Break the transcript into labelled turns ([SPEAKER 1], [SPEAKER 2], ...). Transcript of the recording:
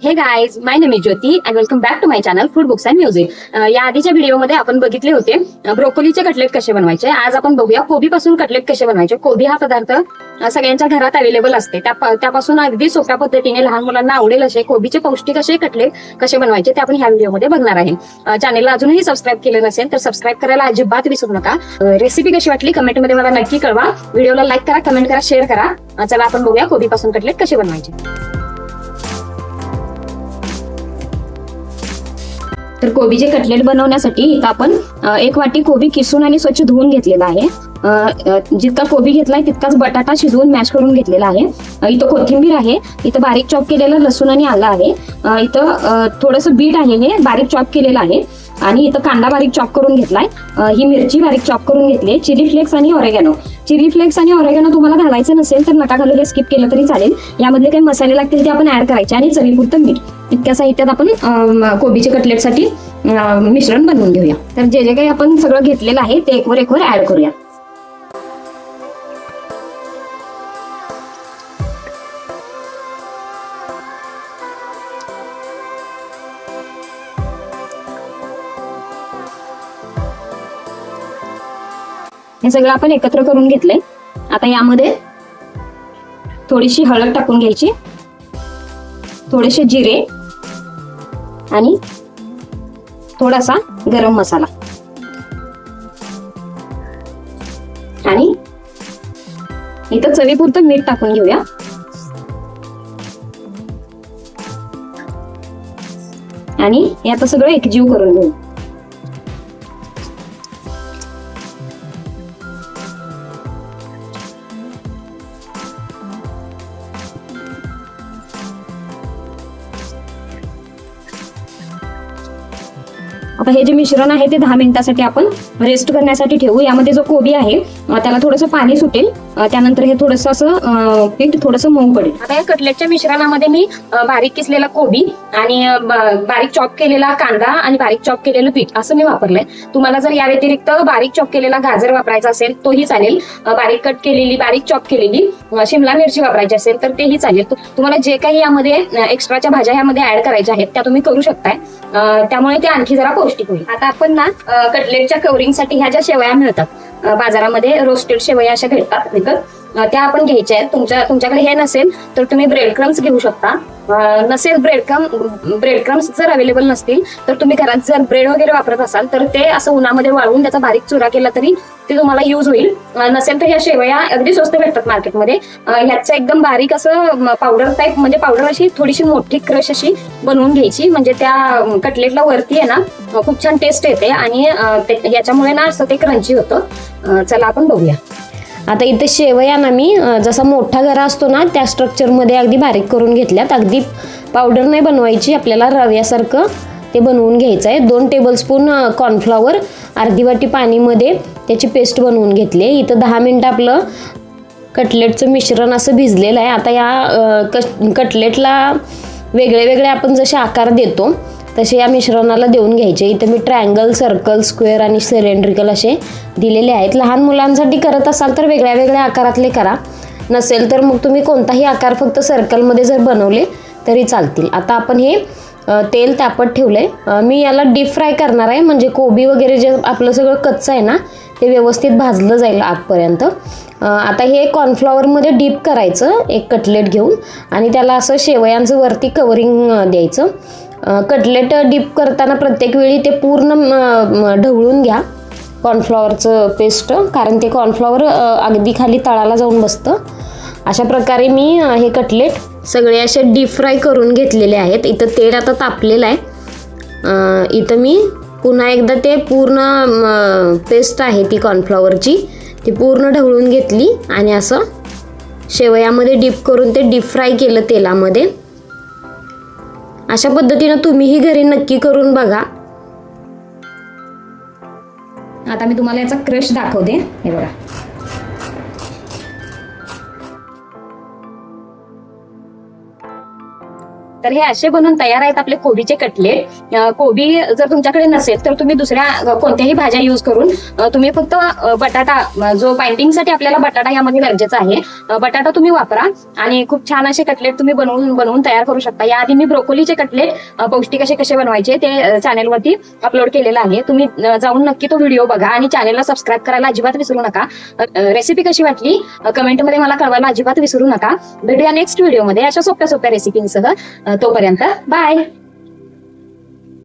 [SPEAKER 1] हे guys, my name is Jyoti and welcome back to my channel food books and music. या आधीच्या व्हिडिओमध्ये आपण बघितले होते ब्रोकोलीचे कटलेट कसे बनवायचे. आज आपण बघूया कोबी पासून कटलेट कसे बनवायचे. कोबी हा पदार्थ सगळ्यांच्या घरात अवेलेबल असते. त्यापासून अगदी सोप्या पद्धतीने लहान मुलांना आवडेल असे कोबीचे पौष्टिक असे कटलेट कसे बनवायचे ते आपण ह्या व्हिडिओमध्ये बघणार आहे. चॅनलला अजूनही सबस्क्राईब केलं नसेल तर सबस्क्राईब करायला अजिबात विसरू नका. रेसिपी कशी वाटली कमेंटमध्ये मला नक्की कळवा. व्हिडिओला लाईक करा, कमेंट करा, शेअर करा. चला आपण बघूया कोबी पासून कटलेट कसे बनवायचे. तर कोबीचे कटलेट बनवण्यासाठी इथं आपण 1 वाटी कोबी किसून आणि स्वच्छ धुवून घेतलेला आहे. जितका कोबी घेतलाय तितकाच बटाटा शिजवून मॅश करून घेतलेला आहे. इथं कोथिंबीर आहे, इथं बारीक चॉप केलेलं लसूण आणि आलं आहे. इथं थोडंसं बीट आहे, हे बारीक चॉप केलेलं आहे. आणि इथं कांदा बारीक चॉप करून घेतलाय. ही मिरची बारीक चॉप करून घेतली. चिली फ्लेक्स आणि ऑरेगॅनो. चिली फ्लेक्स आणि ऑरेगॅनो तुम्हाला घालायचं नसेल तर नका घालू, स्किप केलं तरी चालेल. यामधले काही मसाले लागतील ते आपण ऍड करायचे आणि चवीपुरतं मीठ. इतक्या साहित्यात आपण कोबीचे कटलेटसाठी मिश्रण बनवून घेऊया. तर जे जे काही आपण सगळं घेतलेलं आहे ते एकवर ऍड करूया. हे सगळं आपण एकत्र करून घेतलंय. आता यामध्ये थोडीशी हळद टाकून घ्यायची, थोडेसे जिरे आणि थोडासा गरम मसाला आणि इथं चवीपुरतं मीठ टाकून घेऊया. आणि हे आता सगळं एकजीव करून घेऊ. आता हे जे मिश्रण आहे ते 10 मिनिटांसाठी आपण रेस्ट करण्यासाठी ठेवू. यामध्ये जो कोबी आहे त्याला थोडंसं पाणी सुटेल. त्यानंतर हे थोडंसं असं पीठ थोडंसं मऊ पडेल. आता या कटलेटच्या मिश्रणामध्ये मी बारीक किसलेला कोबी आणि बारीक चॉप केलेला कांदा आणि बारीक चॉप केलेलं पीठ असं मी वापरलंय. तुम्हाला जर या व्यतिरिक्त बारीक चॉप केलेला गाजर वापरायचा असेल तोही चालेल. बारीक कट केलेली बारीक चॉप केलेली शिमला मिरची वापरायची असेल तर तेही चालेल. तुम्हाला जे काही यामध्ये एक्स्ट्राच्या भाज्या यामध्ये ऍड करायच्या आहेत त्या तुम्ही करू शकताय. त्यामुळे ते आणखी जरा पौष्टिक होईल. आता आपण ना कटलेटच्या कव्हरिंगसाठी ह्या ज्या शेवया मिळतात बाजारामध्ये, रोस्टेड शेवया अशा भेटतात विकत, त्या आपण घ्यायच्या आहेत. तुमच्याकडे हे नसेल तर तुम्ही ब्रेड क्रम्स घेऊ शकता. नसेल ब्रेड क्रम्स जर अवेलेबल नसतील तर तुम्ही घरात जर ब्रेड वगैरे वापरत असाल तर ते असं उन्हामध्ये वाळवून त्याचा बारीक चुरा केला तरी ते तुम्हाला युज होईल. नसेल तर ह्या शेवया अगदी स्वस्त भेटतात मार्केटमध्ये. ह्याचं एकदम बारीक असं पावडर टाईप, म्हणजे पावडर अशी थोडीशी मोठी क्रश अशी बनवून घ्यायची. म्हणजे त्या कटलेटला वरती आहे ना खूप छान टेस्ट येते आणि याच्यामुळे ना असं ते क्रंची होतं. चला आपण बघूया.
[SPEAKER 2] आता इथे शेवया ना मी जसा मोठा गरा असतो ना त्या स्ट्रक्चरमध्ये अगदी बारीक करून घेतल्यात. अगदी पावडर नाही बनवायची, आपल्याला रव्यासारखं ते बनवून घ्यायचं आहे. 2 टेबलस्पून कॉर्नफ्लॉवर, अर्धी वाटी पाणीमध्ये त्याची पेस्ट बनवून घेतली आहे. इथं 10 मिनिटं आपलं कटलेटचं मिश्रण असं भिजलेलं आहे. आता या कटलेटला वेगळे वेगळे आपण जसे आकार देतो तसे या मिश्रणाला देऊन घ्यायचे. इथं मी ट्रायंगल, सर्कल, स्क्वेअर आणि सिलेंड्रिकल असे दिलेले आहेत. लहान मुलांसाठी करत असाल तर वेगळ्या वेगळ्या आकारातले करा. नसेल तर मग तुम्ही कोणताही आकार फक्त सर्कलमध्ये जर बनवले तरी चालतील. आता आपण हे तेल तापत ठेवलंय. मी याला डीप फ्राय करणार आहे, म्हणजे कोबी वगैरे जे आपलं सगळं कच्चं आहे ना ते व्यवस्थित भाजलं जाईल आतपर्यंत. आता हे कॉर्नफ्लॉवरमध्ये डीप करायचं एक कटलेट घेऊन आणि त्याला असं शेवयांचं वरती कवरिंग द्यायचं. कटलेट डीप करताना प्रत्येक वेळी ते पूर्ण ढवळून घ्या कॉर्नफ्लॉवरचं पेस्ट, कारण ते कॉर्नफ्लॉवर अगदी खाली तळाला जाऊन बसतं. अशा प्रकारे मी हे कटलेट सगळे असे डीप फ्राय करून घेतलेले आहेत. इथं तेल आता तापलेलं आहे. इथं मी पुन्हा एकदा ते पूर्ण पेस्ट आहे ती कॉर्नफ्लॉवरची ती पूर्ण ढवळून घेतली आणि असं शेवयामध्ये डीप करून ते डीप फ्राय केलं तेलामध्ये. अशा पद्धतीनं तुम्हीही घरी नक्की करून बघा.
[SPEAKER 1] आता मी तुम्हाला याचा क्रश दाखवते. हे बघा, तर हे असे बनवून तयार आहेत आपले कोबीचे कटलेट. कोबी जर तुमच्याकडे नसेल तर तुम्ही दुसऱ्या कोणत्याही भाज्या युज करून तुम्ही फक्त बटाटा, जो बाइंडिंगसाठी आपल्याला बटाटा यामध्ये गरजेचा आहे, बटाटा तुम्ही वापरा आणि खूप छान असे कटलेट तुम्ही बनवून तयार करू शकता. याआधी मी ब्रोकोलीचे कटलेट पौष्टिक असे कसे बनवायचे ते चॅनेलवरती अपलोड केलेलं आहे. तुम्ही जाऊन नक्की तो व्हिडिओ बघा आणि चॅनेलला सबस्क्राईब करायला अजिबात विसरू नका. रेसिपी कशी वाटली कमेंटमध्ये मला कळवायला अजिबात विसरू नका. भेटूया नेक्स्ट व्हिडिओमध्ये अशा सोप्या रेसिपींसह. तोपर्यंत बाय.